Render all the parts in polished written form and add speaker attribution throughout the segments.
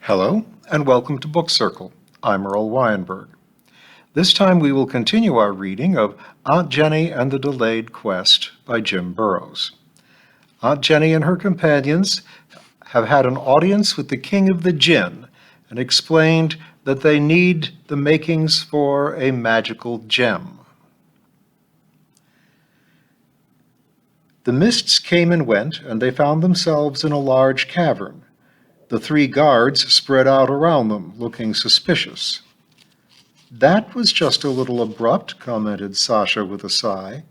Speaker 1: Hello, and welcome to Book Circle. I'm Earl Weinberg. This time we will continue our reading of Aunt Jenny and the Delayed Quest by Jim Burrows. Aunt Jenny and her companions have had an audience with the King of the Jinn and explained that they need the makings for a magical gem. The mists came and went, and they found themselves in a large cavern. The three guards spread out around them, looking suspicious. "That was just a little abrupt," commented Sasha with a sigh.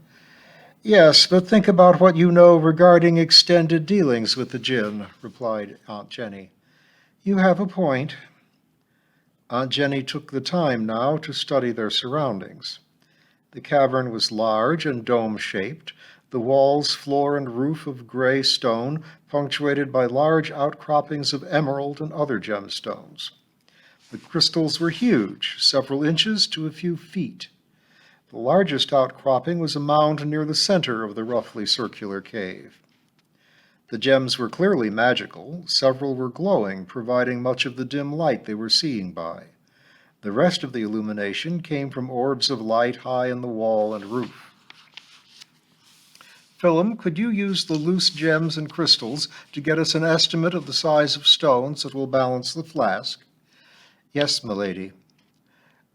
Speaker 1: "Yes, but think about what you know regarding extended dealings with the Jinn," replied Aunt Jenny. "You have a point." Aunt Jenny took the time now to study their surroundings. The cavern was large and dome-shaped, the walls, floor, and roof of gray stone, punctuated by large outcroppings of emerald and other gemstones. The crystals were huge, several inches to a few feet. The largest outcropping was a mound near the center of the roughly circular cave. The gems were clearly magical. Several were glowing, providing much of the dim light they were seeing by. The rest of the illumination came from orbs of light high in the wall and roof. "Philum, could you use the loose gems and crystals to get us an estimate of the size of stones that will balance the flask?" "Yes, milady."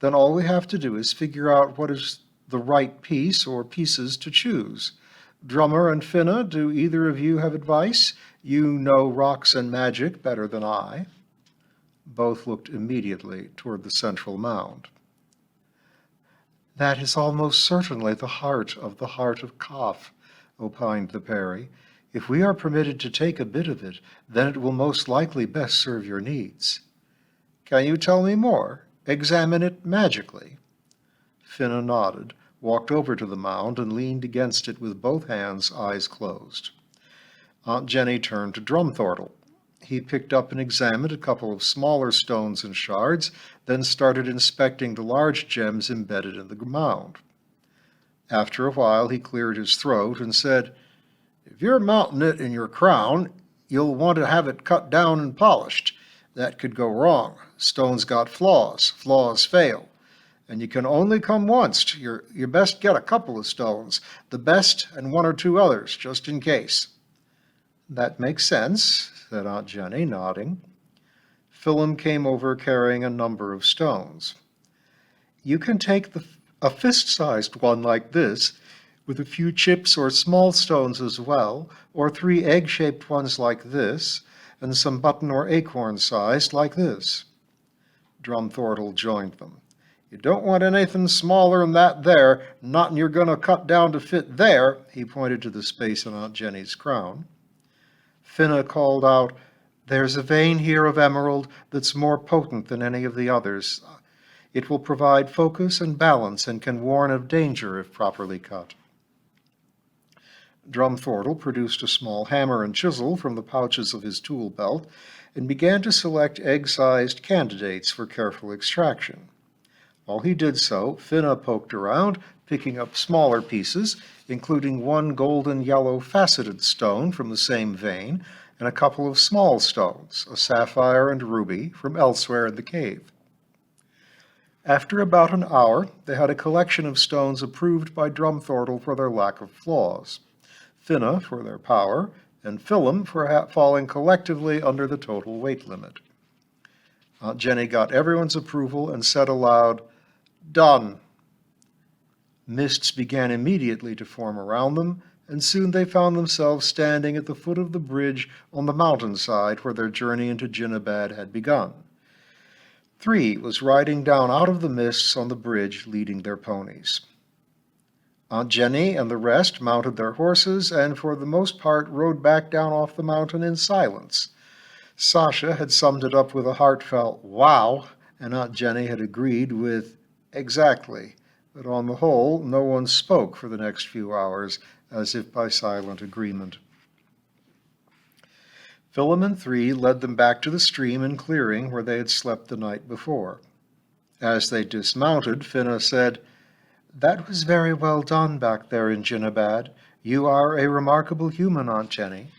Speaker 1: "Then all we have to do is figure out what is the right piece or pieces to choose. Drummer and Finna, do either of you have advice? You know rocks and magic better than I." Both looked immediately toward the central mound. "That is almost certainly the heart of Kaf," opined the Peri. "If we are permitted to take a bit of it, then it will most likely best serve your needs." "Can you tell me more? Examine it magically?" Finna nodded, walked over to the mound, and leaned against it with both hands, eyes closed. Aunt Jenny turned to Drumthortle. He picked up and examined a couple of smaller stones and shards, then started inspecting the large gems embedded in the mound. After a while he cleared his throat and said, "If you're mounting it in your crown, you'll want to have it cut down and polished. That could go wrong. Stone's got flaws. Flaws fail. And you can only come once. You best get a couple of stones, the best and one or two others, just in case." "That makes sense," said Aunt Jenny, nodding. Philum came over carrying a number of stones. "You can take a fist-sized one like this, with a few chips or small stones as well, or 3 egg-shaped ones like this, and some button or acorn-sized like this." Drumthortle joined them. "You don't want anything smaller than that there, not you're going to cut down to fit there." He pointed to the space in Aunt Jenny's crown. Finna called out, "There's a vein here of emerald that's more potent than any of the others. It will provide focus and balance and can warn of danger if properly cut." Drumthortle produced a small hammer and chisel from the pouches of his tool belt and began to select egg-sized candidates for careful extraction. While he did so, Finna poked around, picking up smaller pieces, including one golden yellow faceted stone from the same vein and a couple of small stones, a sapphire and ruby, from elsewhere in the cave. After about an hour, they had a collection of stones approved by Drumthortle for their lack of flaws, Finna for their power, and Philum for falling collectively under the total weight limit. Aunt Jenny got everyone's approval and said aloud, "Done." Mists began immediately to form around them, and soon they found themselves standing at the foot of the bridge on the mountainside where their journey into Jinnabad had begun. 3 was riding down out of the mists on the bridge, leading their ponies. Aunt Jenny and the rest mounted their horses and for the most part rode back down off the mountain in silence. Sasha had summed it up with a heartfelt "wow," and Aunt Jenny had agreed with "exactly," but on the whole no one spoke for the next few hours, as if by silent agreement. Philum and 3 led them back to the stream and clearing where they had slept the night before. As they dismounted, Finna said, "That was very well done back there in Jinnabad. You are a remarkable human, Aunt Jenny."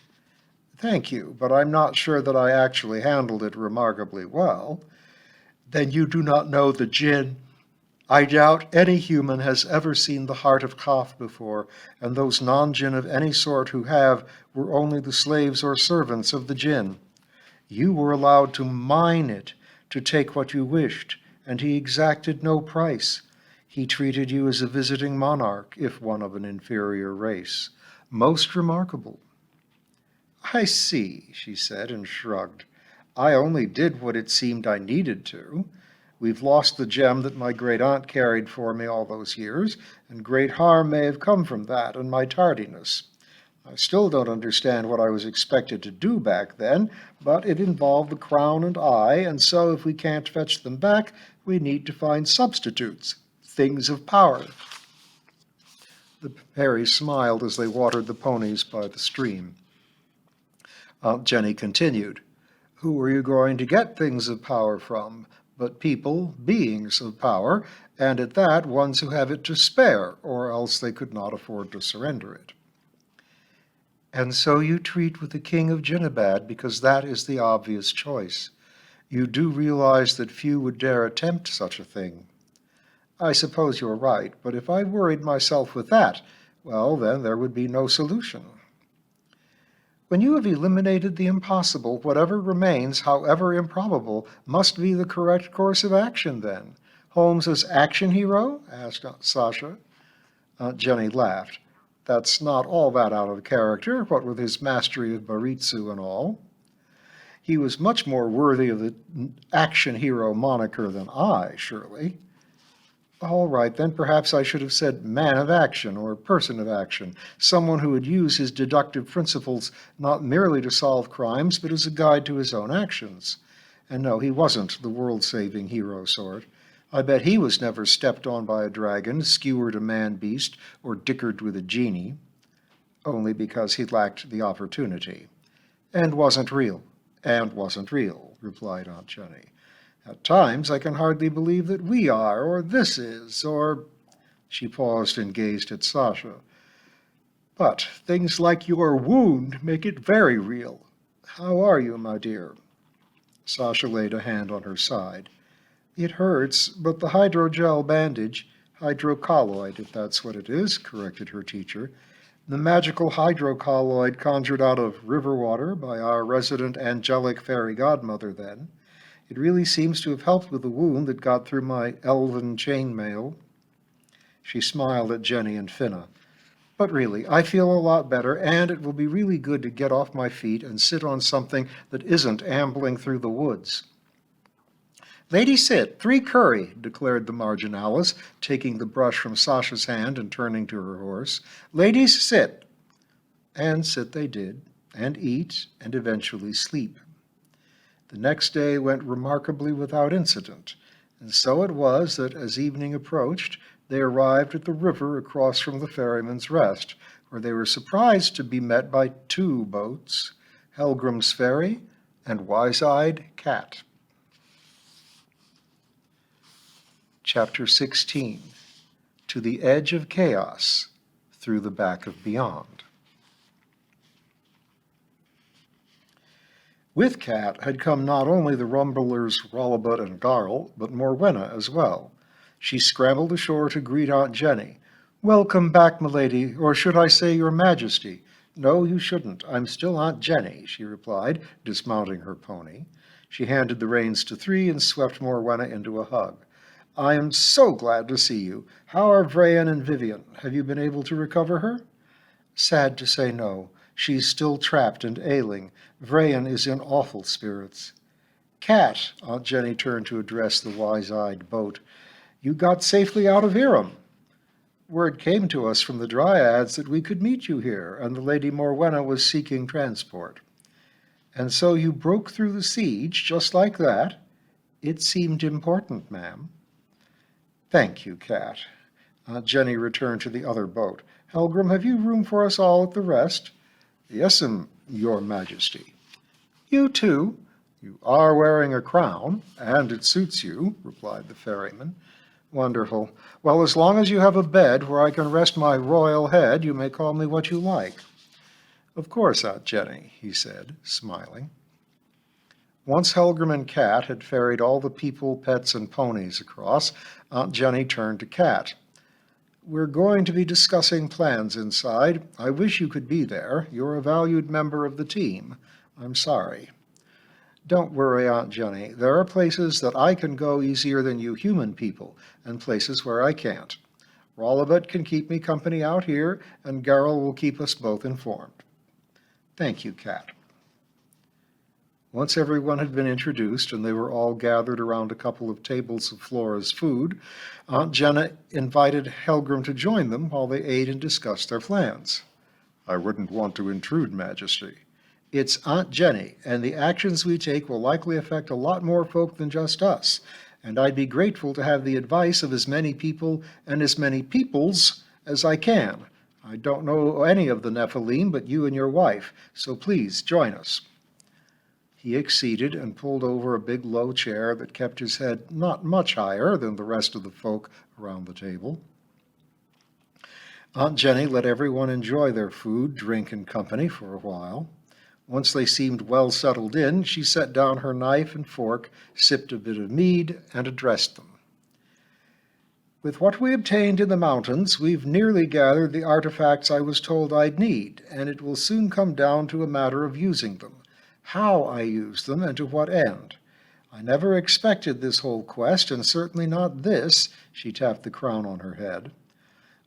Speaker 1: Thank you, but I'm not sure that I actually handled it remarkably well. Then you do not know the jinn. I doubt any human has ever seen the heart of Kaf before, and those non-jinn of any sort who have were only the slaves or servants of the jinn. You were allowed to mine it, to take what you wished, and he exacted no price. He treated you as a visiting monarch, if one of an inferior race. Most remarkable. I see, she said and shrugged. I only did what it seemed I needed to. We've lost the gem that my great-aunt carried for me all those years, and great harm may have come from that and my tardiness. I still don't understand what I was expected to do back then, but it involved the crown and I, and so if we can't fetch them back, we need to find substitutes, things of power. The fairy smiled as they watered the ponies by the stream. Aunt Jenny continued, Who are you going to get things of power from? But people, beings of power, and at that, ones who have it to spare, or else they could not afford to surrender it. And so you treat with the king of Jinnabad, because that is the obvious choice. You do realize that few would dare attempt such a thing. I suppose you're right, but if I worried myself with that, well, then there would be no solution. When you have eliminated the impossible, whatever remains, however improbable, must be the correct course of action then. Holmes's action hero? Asked Sasha. Aunt Jenny laughed. That's not all that out of character, what with his mastery of Baritsu and all. He was much more worthy of the action hero moniker than I, surely. All right, then perhaps I should have said man of action or person of action, someone who would use his deductive principles not merely to solve crimes, but as a guide to his own actions. And no, he wasn't the world-saving hero sort. I bet he was never stepped on by a dragon, skewered a man-beast, or dickered with a genie, only because he lacked the opportunity. And wasn't real, replied Aunt Jenny. At times I can hardly believe that we are, or this is, or... She paused and gazed at Sasha. But things like your wound make it very real. How are you, my dear? Sasha laid a hand on her side. It hurts, but the hydrogel bandage, hydrocolloid, if that's what it is, corrected her teacher. The magical hydrocolloid conjured out of river water by our resident angelic fairy godmother then. It really seems to have helped with the wound that got through my elven chainmail. She smiled at Jenny and Finna. But really, I feel a lot better, and it will be really good to get off my feet and sit on something that isn't ambling through the woods. Lady sit, 3 curry, declared the marginalis, taking the brush from Sasha's hand and turning to her horse. Ladies, sit. And sit they did, and eat, and eventually sleep. The next day went remarkably without incident, and so it was that as evening approached, they arrived at the river across from the Ferryman's Rest, where they were surprised to be met by 2 boats, Helgrim's Ferry and Wise-Eyed Cat. Chapter 16, To the Edge of Chaos, Through the Back of Beyond. With Cat had come not only the rumblers Rollabut and Garl, but Morwenna as well. She scrambled ashore to greet Aunt Jenny. Welcome back, milady, or should I say your majesty? No, you shouldn't. I'm still Aunt Jenny, she replied, dismounting her pony. She handed the reins to 3 and swept Morwenna into a hug. I am so glad to see you. How are Vrayan and Vivian? Have you been able to recover her? Sad to say no. She's still trapped and ailing. Vrayan is in awful spirits. Cat, Aunt Jenny turned to address the wise-eyed boat, you got safely out of Irem. Word came to us from the Dryads that we could meet you here, and the Lady Morwenna was seeking transport. And so you broke through the siege just like that? It seemed important, ma'am. Thank you, Cat. Aunt Jenny returned to the other boat. Helgrim, have you room for us all at the rest? Yes'm, your majesty. You too? You are wearing a crown, and it suits you, replied the ferryman. Wonderful. Well, as long as you have a bed where I can rest my royal head, you may call me what you like. Of course, Aunt Jenny, he said, smiling. Once Helgrim and Cat had ferried all the people, pets, and ponies across, Aunt Jenny turned to Cat. We're going to be discussing plans inside. I wish you could be there. You're a valued member of the team. I'm sorry. Don't worry, Aunt Jenny. There are places that I can go easier than you human people, and places where I can't. Rollivet can keep me company out here, and Garrel will keep us both informed. Thank you, Cat. Once everyone had been introduced and they were all gathered around a couple of tables of Flora's food, Aunt Jenny invited Helgrim to join them while they ate and discussed their plans. I wouldn't want to intrude, Majesty. It's Aunt Jenny, and the actions we take will likely affect a lot more folk than just us, and I'd be grateful to have the advice of as many people and as many peoples as I can. I don't know any of the Nephilim but you and your wife, so please join us. He acceded and pulled over a big low chair that kept his head not much higher than the rest of the folk around the table. Aunt Jenny let everyone enjoy their food, drink, and company for a while. Once they seemed well settled in, she set down her knife and fork, sipped a bit of mead, and addressed them. With what we obtained in the mountains, we've nearly gathered the artifacts I was told I'd need, and it will soon come down to a matter of using them. How I use them and to what end. I never expected this whole quest, and certainly not this, she tapped the crown on her head.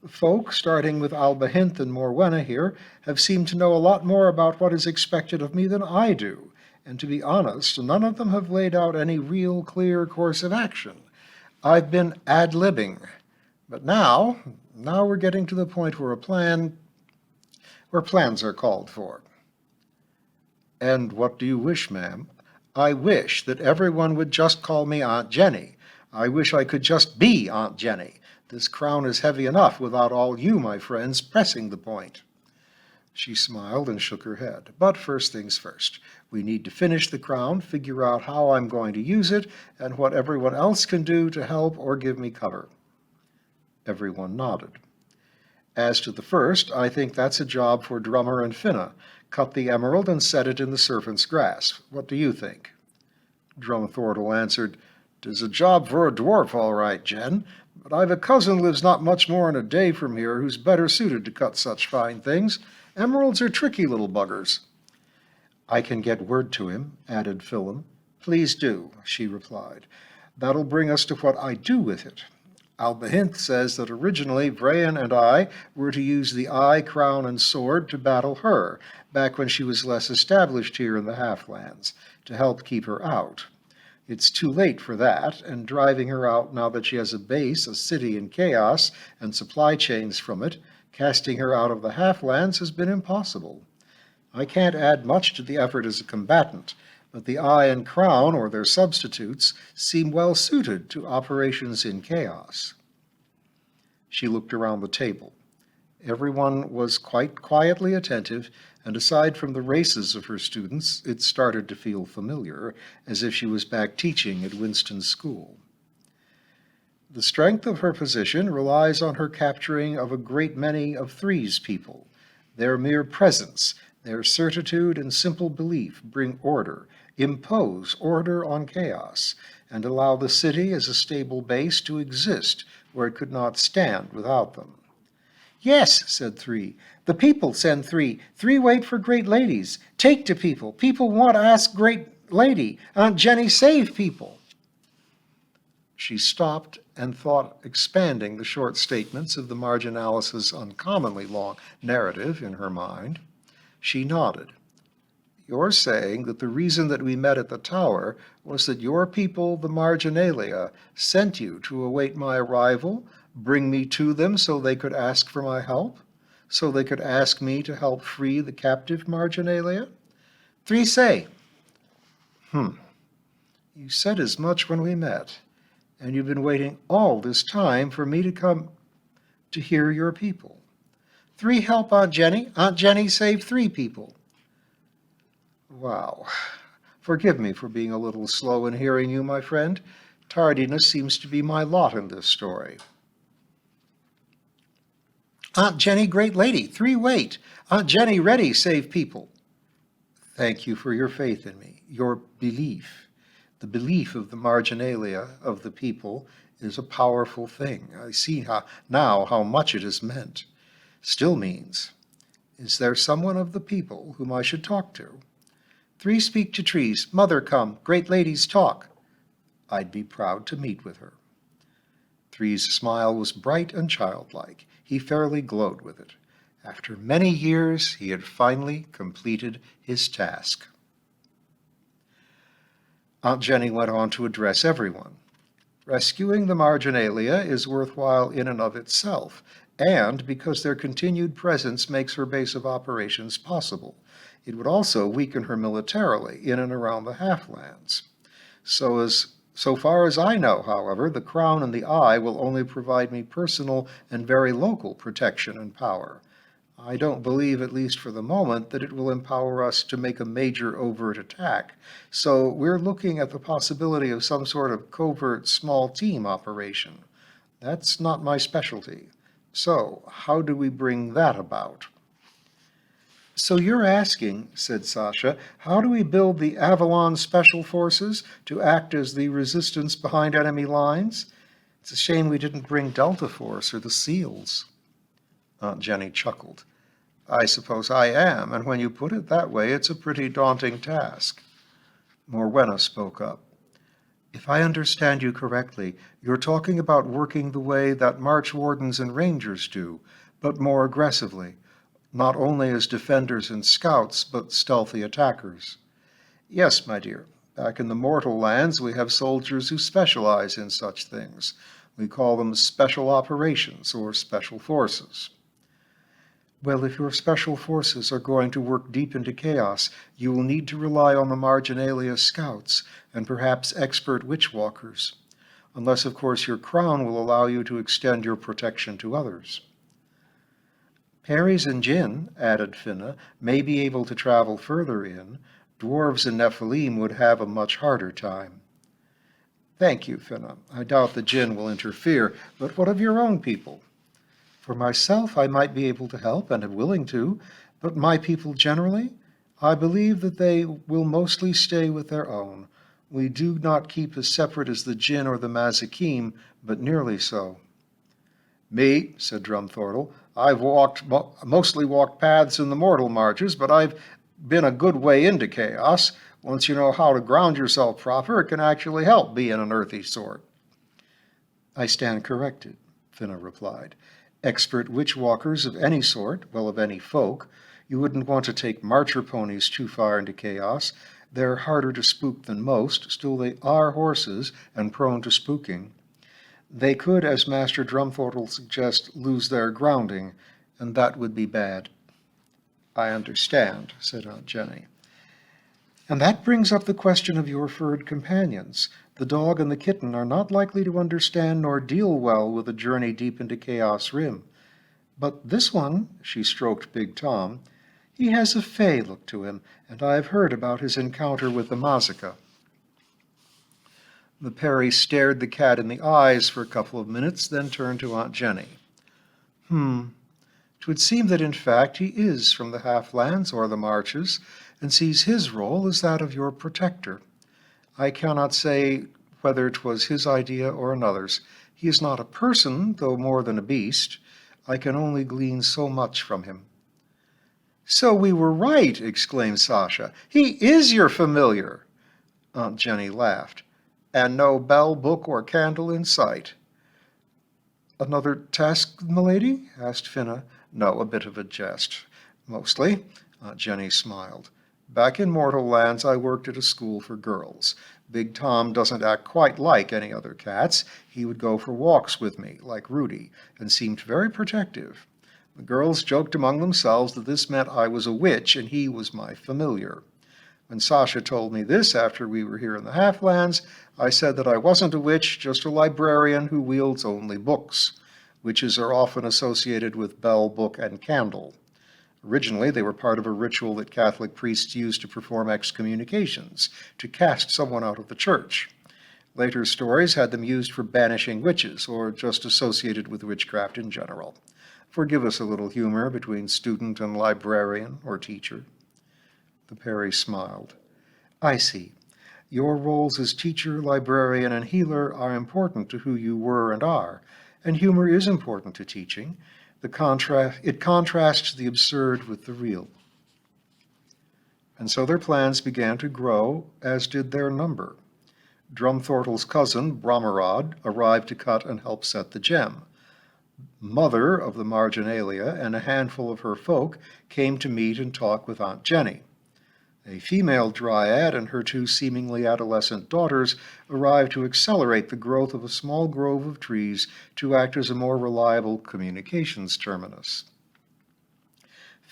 Speaker 1: Folk, starting with Albahinth and Morwenna here, have seemed to know a lot more about what is expected of me than I do, and to be honest, none of them have laid out any real clear course of action. I've been ad-libbing. But now we're getting to the point where plans are called for. And what do you wish, ma'am? I wish that everyone would just call me Aunt Jenny. I wish I could just be Aunt Jenny. This crown is heavy enough without all you, my friends, pressing the point. She smiled and shook her head. But first things first. We need to finish the crown, figure out how I'm going to use it, and what everyone else can do to help or give me cover. Everyone nodded. As to the first, I think that's a job for Drummer and Finna. Cut the emerald and set it in the serpent's grass. What do you think? Drumthortle answered, "'Tis a job for a dwarf, all right, Jen, but I've a cousin lives not much more than a day from here who's better suited to cut such fine things. Emeralds are tricky little buggers." "I can get word to him," added Philum. "Please do," she replied. "That'll bring us to what I do with it. Albahinth says that originally Vrayan and I were to use the eye, crown, and sword to battle her, back when she was less established here in the Halflands, to help keep her out. It's too late for that, and driving her out now that she has a base, a city in chaos, and supply chains from it, casting her out of the Halflands has been impossible. I can't add much to the effort as a combatant, but the eye and crown, or their substitutes, seem well suited to operations in chaos." She looked around the table. Everyone was quite quietly attentive, and aside from the races of her students, it started to feel familiar, as if she was back teaching at Winston's school. The strength of her position relies on her capturing of a great many of Three's people. Their mere presence, their certitude and simple belief bring order, impose order on chaos, and allow the city as a stable base to exist where it could not stand without them. "Yes," said Three. "The people send Three. Three wait for great ladies. Take to people. People want to ask great lady. Aunt Jenny save people." She stopped and thought, expanding the short statements of the Marginalis' uncommonly long narrative in her mind. She nodded. "You're saying that the reason that we met at the tower was that your people, the Marginalia, sent you to await my arrival, bring me to them so they could ask for my help? So they could ask me to help free the captive Marginalia?" Three say. You said as much when we met, and you've been waiting all this time for me to come to hear your people. Three help Aunt Jenny. Aunt Jenny saved three people. Wow. Forgive me for being a little slow in hearing you, my friend. Tardiness seems to be my lot in this story. Aunt Jenny, great lady, 3 wait. Aunt Jenny, ready, save people. Thank you for your faith in me, your belief. The belief of the marginalia of the people is a powerful thing. I see now how much it has meant. Still means. Is there someone of the people whom I should talk to? 3 speak to trees. Mother, come. Great ladies talk. I'd be proud to meet with her. 3's smile was bright and childlike. He fairly glowed with it. After many years, he had finally completed his task. Aunt Jenny went on to address everyone. Rescuing the marginalia is worthwhile in and of itself, and because their continued presence makes her base of operations possible. It would also weaken her militarily in and around the Halflands. So far as I know, however, the Crown and the Eye will only provide me personal and very local protection and power. I don't believe, at least for the moment, that it will empower us to make a major overt attack. So we're looking at the possibility of some sort of covert small team operation. That's not my specialty. So how do we bring that about? So you're asking, said Sasha, how do we build the Avalon Special Forces to act as the resistance behind enemy lines? It's a shame we didn't bring Delta Force or the SEALs. Aunt Jenny chuckled. I suppose I am, and when you put it that way, it's a pretty daunting task. Morwenna spoke up. If I understand you correctly, you're talking about working the way that March Wardens and Rangers do, but more aggressively, not only as defenders and scouts, but stealthy attackers. Yes, my dear. Back in the Mortal Lands, we have soldiers who specialize in such things. We call them special operations or special forces. Well, if your special forces are going to work deep into chaos, you will need to rely on the marginalia scouts and perhaps expert witchwalkers. Unless, of course, your crown will allow you to extend your protection to others. Peris and Jinn, added Finna, may be able to travel further in. Dwarves and Nephilim would have a much harder time. Thank you, Finna. I doubt the Jinn will interfere, but what of your own people? For myself, I might be able to help, and am willing to, but my people generally, I believe that they will mostly stay with their own. We do not keep as separate as the Jinn or the Mazakim, but nearly so. Me, said Drumthortle, I've mostly walked paths in the mortal marches, but I've been a good way into chaos. Once you know how to ground yourself proper, it can actually help being an earthy sort. I stand corrected, Finna replied. Expert witchwalkers of any sort, well, of any folk, you wouldn't want to take marcher ponies too far into chaos. They're harder to spook than most, still they are horses and prone to spooking. They could, as Master Drumthortle suggests, lose their grounding, and that would be bad. I understand, said Aunt Jenny. And that brings up the question of your furred companions. The dog and the kitten are not likely to understand nor deal well with a journey deep into Chaos Rim. But this one, she stroked Big Tom, he has a fey look to him, and I have heard about his encounter with the Mazika. The Peri stared the cat in the eyes for a couple of minutes, then turned to Aunt Jenny. It would seem that in fact he is from the Halflands or the Marches, and sees his role as that of your protector. I cannot say whether 'twas his idea or another's. He is not a person, though more than a beast. I can only glean so much from him. So we were right, exclaimed Sasha. He is your familiar. Aunt Jenny laughed. And no bell, book, or candle in sight. Another task, milady? Asked Finna. No, a bit of a jest. Mostly. Aunt Jenny smiled. Back in Mortal Lands, I worked at a school for girls. Big Tom doesn't act quite like any other cats. He would go for walks with me, like Rudy, and seemed very protective. The girls joked among themselves that this meant I was a witch and he was my familiar. When Sasha told me this after we were here in the Halflands, I said that I wasn't a witch, just a librarian who wields only books. Witches are often associated with bell, book, and candle. Originally, they were part of a ritual that Catholic priests used to perform excommunications, to cast someone out of the church. Later stories had them used for banishing witches, or just associated with witchcraft in general. Forgive us a little humor between student and librarian or teacher." The Peri smiled. "I see. Your roles as teacher, librarian, and healer are important to who you were and are, and humor is important to teaching. It contrasts the absurd with the real." And so their plans began to grow, as did their number. Drumthortle's cousin, Brommerod, arrived to cut and help set the gem. Mother of the Marginalia and a handful of her folk came to meet and talk with Aunt Jenny. A female dryad and her two seemingly adolescent daughters arrived to accelerate the growth of a small grove of trees to act as a more reliable communications terminus.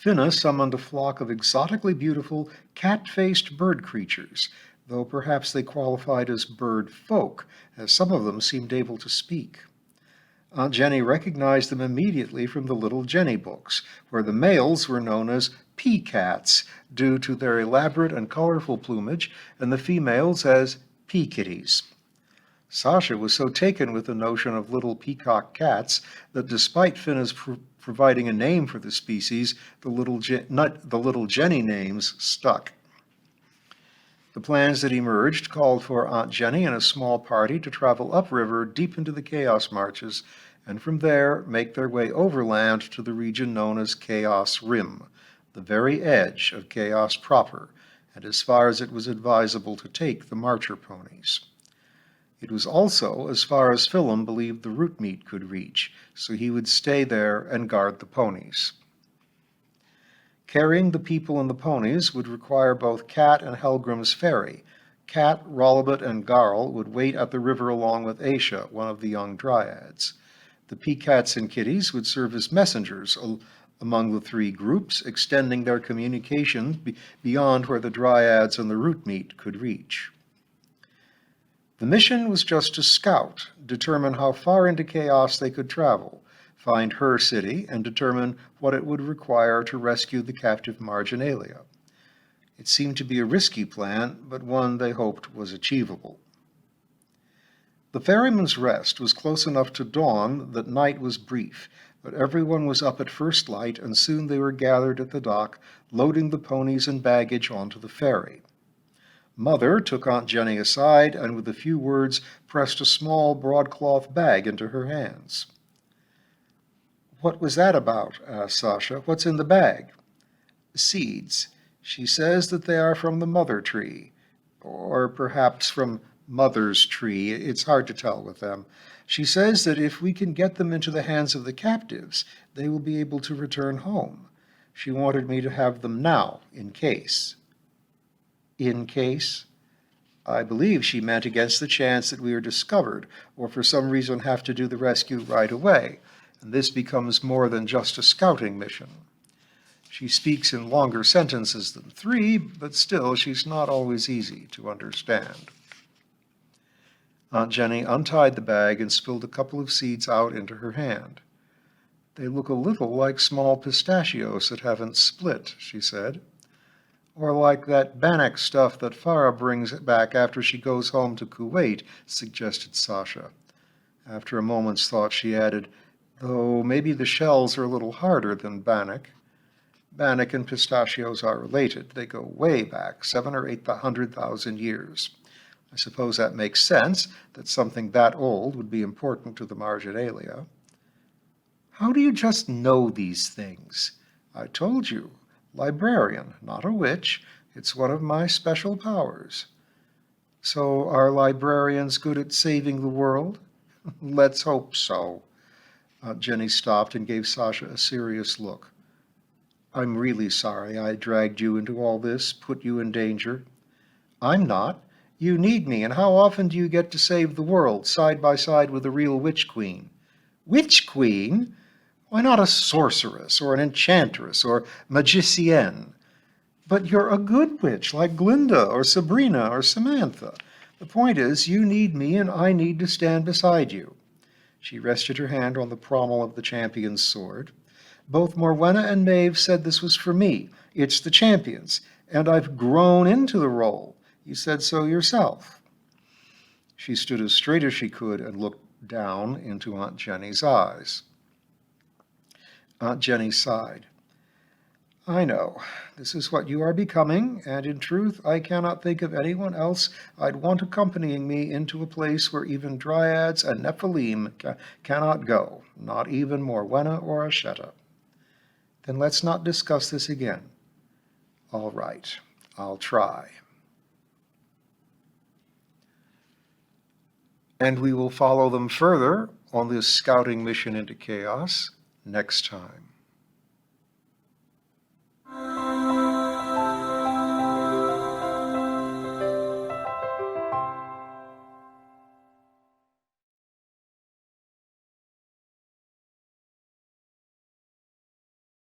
Speaker 1: Finna summoned a flock of exotically beautiful cat-faced bird creatures, though perhaps they qualified as bird folk, as some of them seemed able to speak. Aunt Jenny recognized them immediately from the Little Jenny books, where the males were known as pea-cats due to their elaborate and colorful plumage, and the females as pea-kitties. Sasha was so taken with the notion of little peacock cats that despite Finna's providing a name for the species, the Little Jenny names stuck. The plans that emerged called for Aunt Jenny and a small party to travel upriver deep into the Chaos Marches, and from there make their way overland to the region known as Chaos Rim, the very edge of Chaos proper, and as far as it was advisable to take the Marcher ponies. It was also as far as Philum believed the Rootmeat could reach, so he would stay there and guard the ponies. Carrying the people and the ponies would require both Cat and Helgrim's ferry. Cat, Rollibut, and Garl would wait at the river along with Aisha, one of the young dryads. The Peacats and Kitties would serve as messengers among the three groups, extending their communication beyond where the dryads and the Rootmeat could reach. The mission was just to scout, determine how far into chaos they could travel, find her city, and determine what it would require to rescue the captive Marginalia. It seemed to be a risky plan, but one they hoped was achievable. The ferryman's rest was close enough to dawn that night was brief, but everyone was up at first light, and soon they were gathered at the dock, loading the ponies and baggage onto the ferry. Mother took Aunt Jenny aside and with a few words pressed a small broadcloth bag into her hands. "What was that about?" asked Sasha. "What's in the bag?" "Seeds. She says that they are from the mother tree, or perhaps from mother's tree. It's hard to tell with them. She says that if we can get them into the hands of the captives, they will be able to return home. She wanted me to have them now, in case." "In case?" I believe she meant against the chance that we are discovered, or for some reason have to do the rescue right away, and this becomes more than just a scouting mission. She speaks in longer sentences than 3, but still she's not always easy to understand. Aunt Jenny untied the bag and spilled a couple of seeds out into her hand. "They look a little like small pistachios that haven't split," she said. "Or like that bannock stuff that Farah brings back after she goes home to Kuwait," suggested Sasha. After a moment's thought, she added, "Though maybe the shells are a little harder than bannock." Bannock and pistachios are related. They go way back, 700,000 or 800,000 years. I suppose that makes sense, that something that old would be important to the Marginalia. "How do you just know these things?" "I told you. Librarian, not a witch. It's one of my special powers." "So are librarians good at saving the world?" "Let's hope so." Jenny stopped and gave Sasha a serious look. "I'm really sorry I dragged you into all this, put you in danger." "I'm not. You need me, and how often do you get to save the world, side by side with a real witch queen?" "Witch queen? Why not a sorceress, or an enchantress, or magicienne?" "But you're a good witch, like Glinda, or Sabrina, or Samantha. The point is, you need me, and I need to stand beside you." She rested her hand on the pommel of the champion's sword. "Both Morwenna and Maeve said this was for me. It's the champion's, and I've grown into the role. You said so yourself." She stood as straight as she could and looked down into Aunt Jenny's eyes. Aunt Jenny sighed. I know. This is what you are becoming, and in truth I cannot think of anyone else I'd want accompanying me into a place where even dryads and Nephilim cannot go, not even Morwenna or Ashetta. Then let's not discuss this again. All right, I'll try. And we will follow them further on this scouting mission into chaos next time.